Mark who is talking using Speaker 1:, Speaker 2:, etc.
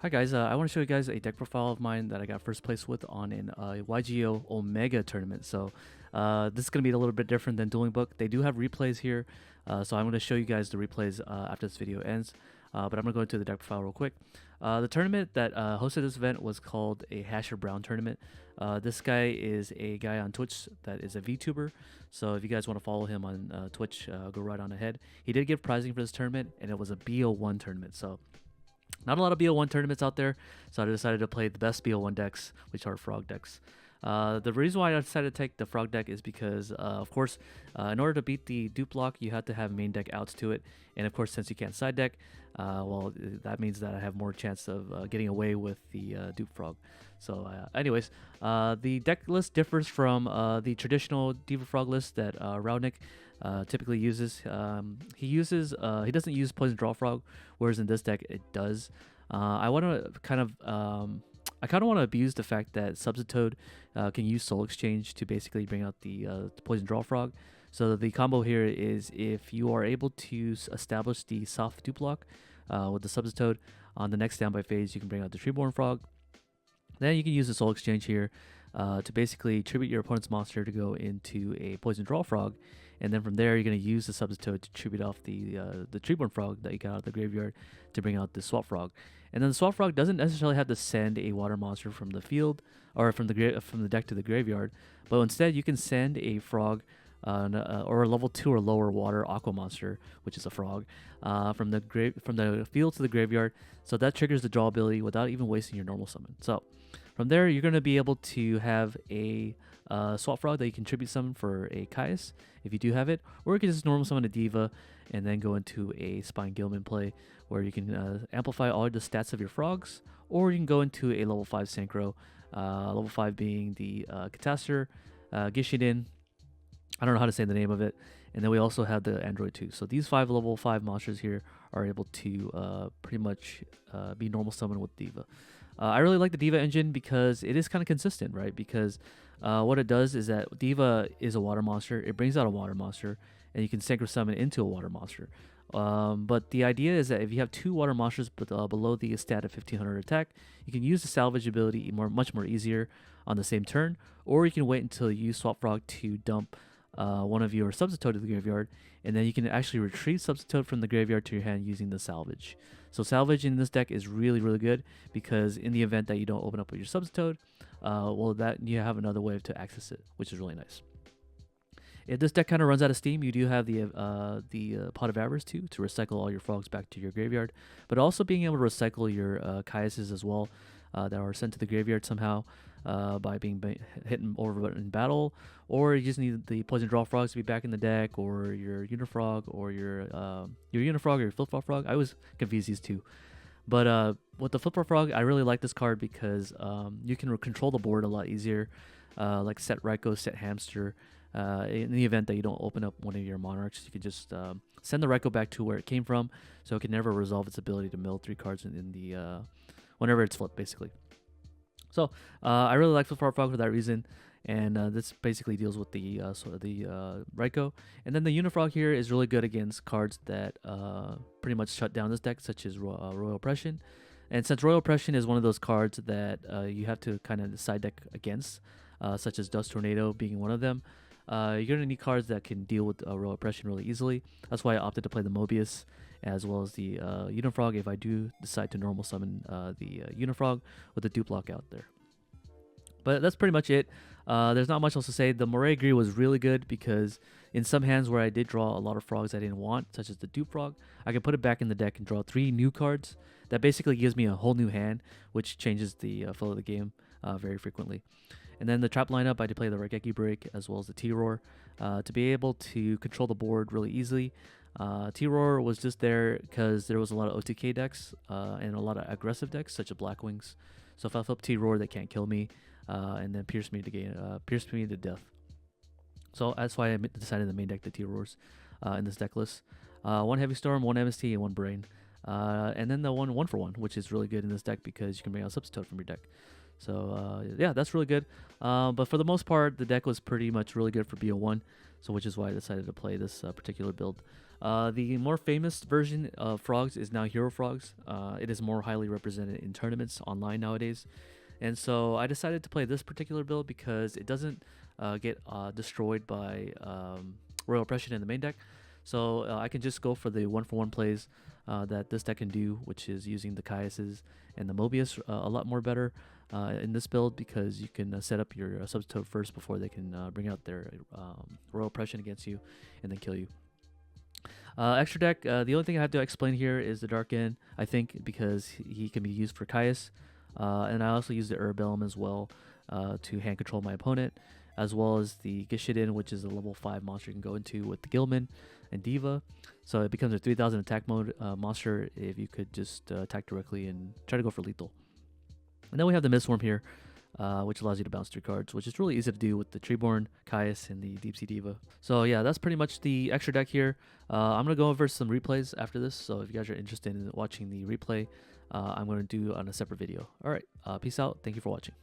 Speaker 1: Hi guys, I want to show you guys a deck profile of mine that I got first place with on an YGO Omega tournament. So this is going to be a little bit different than Dueling Book. They do have replays here, so I'm going to show you guys the replays after this video ends. But I'm going to go into the deck profile real quick. The tournament that hosted this event was called a Hasher Brown tournament. This guy is a guy on Twitch that is a VTuber. So if you guys want to follow him on Twitch, go right on ahead. He did give prizing for this tournament, and it was a BO1 tournament. So not a lot of BO1 tournaments out there, so I decided to play the best BO1 decks, which are frog decks. The reason why I decided to take the frog deck is because, of course, in order to beat the dupe block, you have to have main deck outs to it. And of course, since you can't side deck, well, that means that I have more chance of getting away with the dupe frog. So anyways, the deck list differs from the traditional Diva frog list that Raudnik typically uses. He doesn't use poison draw frog, whereas in this deck it does. I want to kind of want to abuse the fact that Substitute can use Soul Exchange to basically bring out the poison draw frog. So the combo here is if you are able to establish the soft dupe block with the Substitute on the next standby phase, you can bring out the Treeborn frog. Then you can use the Soul Exchange here to basically tribute your opponent's monster to go into a poison draw frog. And then from there, you're going to use the Substitute to tribute off the Treeborn frog that you got out of the graveyard to bring out the Swap Frog. And then the Swap Frog doesn't necessarily have to send a water monster from the field or from the deck to the graveyard, but instead you can send a frog or a level 2 or lower water aqua monster, which is a frog, from the field to the graveyard. So that triggers the draw ability without even wasting your normal summon. So from there, you're going to be able to have a Swap Frog that you can tribute summon for a Caius, if you do have it, or you can just normal summon a Diva and then go into a Spine Gilman play where you can amplify all the stats of your frogs, or you can go into a level 5 Synchro, level 5 being the Catastor, Gishiden, I don't know how to say the name of it, and then we also have the Android 2. So these 5 level 5 monsters here are able to pretty much be normal summon with Diva. I really like the Diva engine because it is kind of consistent, right? Because what it does is that Diva is a water monster. It brings out a water monster, and you can synchro summon into a water monster. But the idea is that if you have 2 water monsters below the stat of 1500 attack, you can use the salvage ability much more easier on the same turn, or you can wait until you use Swap Frog to dump one of your Substitute to the graveyard, and then you can actually retrieve Substitute from the graveyard to your hand using the salvage. So salvage in this deck is really, really good because in the event that you don't open up with your Substitute, well, that you have another way to access it, which is really nice. If this deck kind of runs out of steam, you do have the Pot of Avarice too, to recycle all your frogs back to your graveyard, but also being able to recycle your Caiuses as well that are sent to the graveyard somehow by being hit over in battle, or you just need the poison draw frogs to be back in the deck, or your Unifrog, or your Unifrog or your Flip-Flop Frog. I always confuse these two. But with the Flip-Flop Frog, I really like this card because you can control the board a lot easier, like set Ryko, set Hamster. In the event that you don't open up one of your Monarchs, you can just send the Ryko back to where it came from, so it can never resolve its ability to mill 3 cards in the whenever it's flipped, basically. So I really like Flip-Flop Frog for that reason, and this basically deals with the Ryko. And then the Unifrog here is really good against cards that pretty much shut down this deck, such as Royal Oppression. And since Royal Oppression is one of those cards that you have to kind of side deck against, such as Dust Tornado being one of them, you're going to need cards that can deal with Royal Oppression really easily. That's why I opted to play the Mobius as well as the Unifrog if I do decide to normal summon the Unifrog with the dupe block out there. But that's pretty much it. There's not much else to say. The Moray Gree was really good because in some hands where I did draw a lot of frogs I didn't want, such as the dupe frog, I can put it back in the deck and draw 3 new cards. That basically gives me a whole new hand, which changes the flow of the game very frequently. And then the trap lineup, I did play the Raigeki Break as well as the T-Roar to be able to control the board really easily. T-Roar was just there because there was a lot of OTK decks and a lot of aggressive decks such as Black Wings. So if I flip T-Roar, they can't kill me and then pierce me to death. So that's why I decided to main deck the T-Roars in this deck list. 1 Heavy Storm, 1 MST, and 1 Brain. And then the one for one, which is really good in this deck because you can bring out Substitute from your deck. So yeah, that's really good. But for the most part, the deck was pretty much really good for BO1, so which is why I decided to play this particular build. The more famous version of Frogs is now Hero Frogs. It is more highly represented in tournaments online nowadays. And so I decided to play this particular build because it doesn't get destroyed by Royal Oppression in the main deck. So I can just go for the 1-for-1 plays that this deck can do, which is using the Caiuses and the Mobius a lot more better in this build, because you can set up your Substitute first before they can bring out their Royal Oppression against you and then kill you. Extra deck, the only thing I have to explain here is the Dark End, I think, because he can be used for Caius. And I also use the Herbellum as well to hand control my opponent, as well as the Gishiden, which is a level 5 monster you can go into with the Gilman and Diva. So it becomes a 3000 attack mode monster if you could just attack directly and try to go for lethal. And then we have the Mistworm here, which allows you to bounce 3 cards, which is really easy to do with the Treeborn, Caius, and the Deep Sea Diva. So yeah, that's pretty much the extra deck here. I'm going to go over some replays after this, so if you guys are interested in watching the replay, I'm going to do on a separate video. Alright, peace out. Thank you for watching.